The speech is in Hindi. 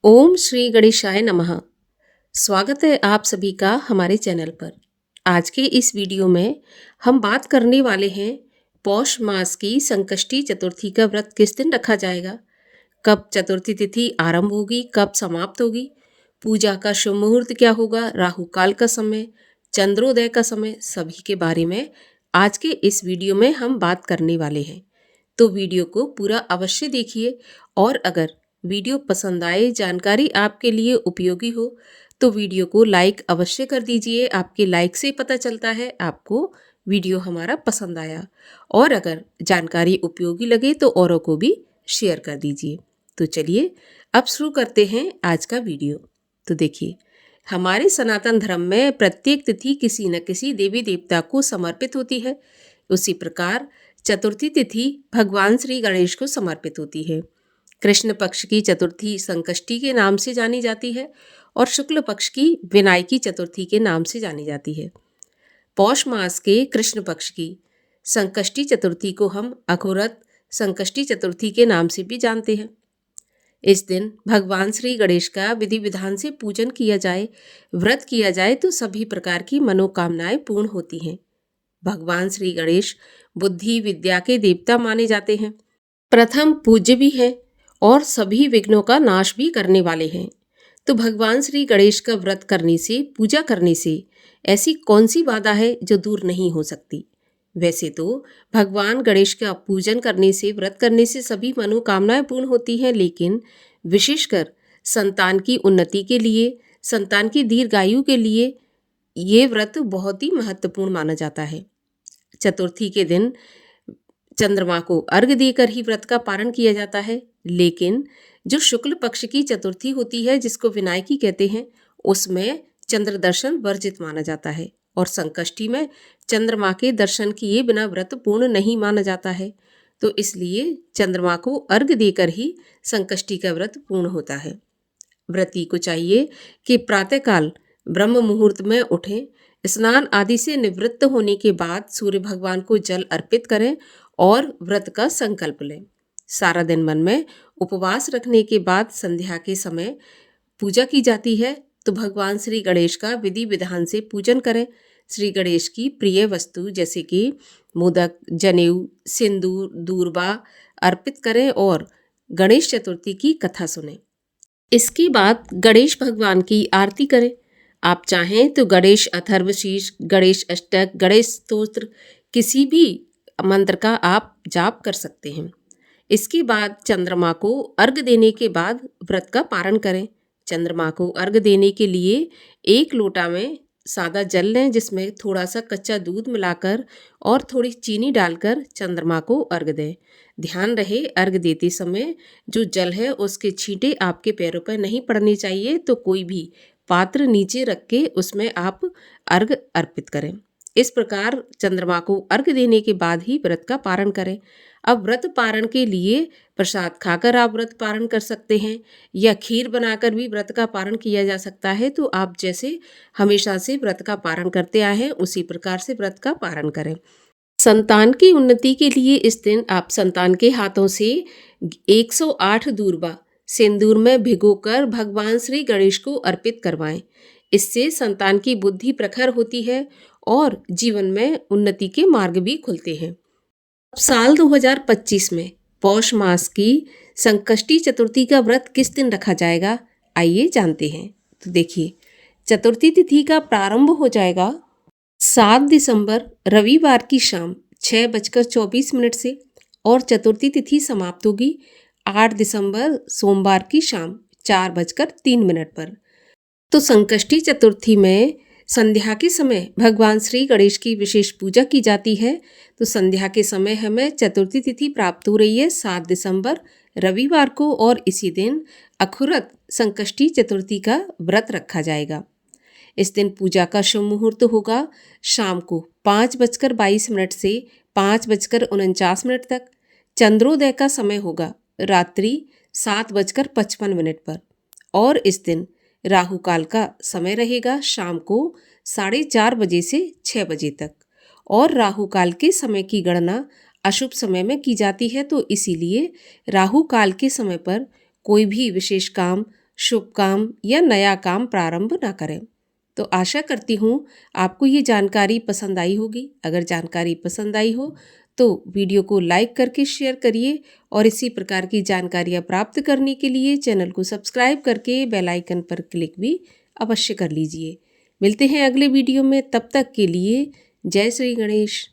ओम श्री गणेशाय नमः। स्वागत है आप सभी का हमारे चैनल पर। आज के इस वीडियो में हम बात करने वाले हैं पौष मास की संकष्टी चतुर्थी का व्रत किस दिन रखा जाएगा, कब चतुर्थी तिथि आरंभ होगी, कब समाप्त होगी, पूजा का शुभ मुहूर्त क्या होगा, राहु काल का समय, चंद्रोदय का समय, सभी के बारे में आज के इस वीडियो में हम बात करने वाले हैं। तो वीडियो को पूरा अवश्य देखिए और अगर वीडियो पसंद आए, जानकारी आपके लिए उपयोगी हो तो वीडियो को लाइक अवश्य कर दीजिए। आपके लाइक से पता चलता है आपको वीडियो हमारा पसंद आया, और अगर जानकारी उपयोगी लगे तो औरों को भी शेयर कर दीजिए। तो चलिए अब शुरू करते हैं आज का वीडियो। तो देखिए, हमारे सनातन धर्म में प्रत्येक तिथि किसी न किसी देवी देवता को समर्पित होती है। उसी प्रकार चतुर्थी तिथि भगवान श्री गणेश को समर्पित होती है। कृष्ण पक्ष की चतुर्थी संकष्टी के नाम से जानी जाती है और शुक्ल पक्ष की विनायकी चतुर्थी के नाम से जानी जाती है। पौष मास के कृष्ण पक्ष की संकष्टी चतुर्थी को हम अघोरत संकष्टी चतुर्थी के नाम से भी जानते हैं। इस दिन भगवान श्री गणेश का विधि विधान से पूजन किया जाए, व्रत किया जाए तो सभी प्रकार की मनोकामनाएं पूर्ण होती हैं। भगवान श्री गणेश बुद्धि विद्या के देवता माने जाते हैं, प्रथम पूज्य भी हैं और सभी विघ्नों का नाश भी करने वाले हैं। तो भगवान श्री गणेश का व्रत करने से, पूजा करने से ऐसी कौन सी बाधा है जो दूर नहीं हो सकती। वैसे तो भगवान गणेश का पूजन करने से, व्रत करने से सभी मनोकामनाएं पूर्ण होती हैं, लेकिन विशेषकर संतान की उन्नति के लिए, संतान की दीर्घायु के लिए ये व्रत बहुत ही महत्वपूर्ण माना जाता है। चतुर्थी के दिन चंद्रमा को अर्घ्य देकर ही व्रत का पारण किया जाता है, लेकिन जो शुक्ल पक्ष की चतुर्थी होती है, जिसको विनायकी कहते हैं, उसमें चंद्र दर्शन वर्जित माना जाता है और संकष्टी में चंद्रमा के दर्शन किए बिना व्रत पूर्ण नहीं माना जाता है। तो इसलिए चंद्रमा को अर्घ्य देकर ही संकष्टी का व्रत पूर्ण होता है। व्रती को चाहिए कि प्रातःकाल ब्रह्म मुहूर्त में उठें, स्नान आदि से निवृत्त होने के बाद सूर्य भगवान को जल अर्पित करें और व्रत का संकल्प लें। सारा दिन मन में उपवास रखने के बाद संध्या के समय पूजा की जाती है। तो भगवान श्री गणेश का विधि विधान से पूजन करें। श्री गणेश की प्रिय वस्तु जैसे कि मोदक, जनेऊ, सिंदूर, दूर्बा अर्पित करें और गणेश चतुर्थी की कथा सुनें। इसके बाद गणेश भगवान की आरती करें। आप चाहें तो गणेश अथर्वशीर्ष, गणेश अष्टक, गणेश स्तोत्र, किसी भी मंत्र का आप जाप कर सकते हैं। इसके बाद चंद्रमा को अर्घ्य देने के बाद व्रत का पारण करें। चंद्रमा को अर्घ्य देने के लिए एक लोटा में सादा जल लें, जिसमें थोड़ा सा कच्चा दूध मिलाकर और थोड़ी चीनी डालकर चंद्रमा को अर्घ्य दें। ध्यान रहे, अर्घ्य देते समय जो जल है उसके छींटे आपके पैरों पर नहीं पड़ने चाहिए। तो कोई भी पात्र नीचे रख के उसमें आप अर्घ्य अर्पित करें। इस प्रकार चंद्रमा को अर्घ्य देने के बाद ही व्रत का पारण करें। अब व्रत पारण के लिए प्रसाद खाकर आप व्रत पारण कर सकते हैं या खीर बनाकर भी व्रत का पारण किया जा सकता है। तो आप जैसे हमेशा से व्रत का पारण करते आए हैं उसी प्रकार से व्रत का पारण करें। संतान की उन्नति के लिए इस दिन आप संतान के हाथों से 108 दूर्बा सिंदूर में भिगोकर भगवान श्री गणेश को अर्पित करवाएं। इससे संतान की बुद्धि प्रखर होती है और जीवन में उन्नति के मार्ग भी खुलते हैं। साल 2025 में पौष मास की संकष्टी चतुर्थी का व्रत किस दिन रखा जाएगा, आइए जानते हैं। तो देखिए, चतुर्थी तिथि का प्रारंभ हो जाएगा 7 दिसंबर रविवार की शाम 6:24 से और चतुर्थी तिथि समाप्त होगी 8 दिसंबर सोमवार की शाम 4:03 पर। तो संकष्टी चतुर्थी में संध्या के समय भगवान श्री गणेश की विशेष पूजा की जाती है। तो संध्या के समय हमें चतुर्थी तिथि प्राप्त हो रही है 7 दिसंबर रविवार को, और इसी दिन अखुरत संकष्टी चतुर्थी का व्रत रखा जाएगा। इस दिन पूजा का शुभ मुहूर्त होगा शाम को 5:22 से 5:49 तक। चंद्रोदय का समय होगा रात्रि 7:55 पर और इस दिन राहु काल का समय रहेगा शाम को 4:30 बजे से 6 बजे तक, और राहु काल के समय की गणना अशुभ समय में की जाती है। तो इसीलिए राहु काल के समय पर कोई भी विशेष काम शुभ काम या नया काम प्रारंभ ना करें। तो आशा करती हूँ आपको ये जानकारी पसंद आई होगी। अगर जानकारी पसंद आई हो तो वीडियो को लाइक करके शेयर करिए और इसी प्रकार की जानकारियाँ प्राप्त करने के लिए चैनल को सब्सक्राइब करके बेल आइकन पर क्लिक भी अवश्य कर लीजिए। मिलते हैं अगले वीडियो में, तब तक के लिए जय श्री गणेश।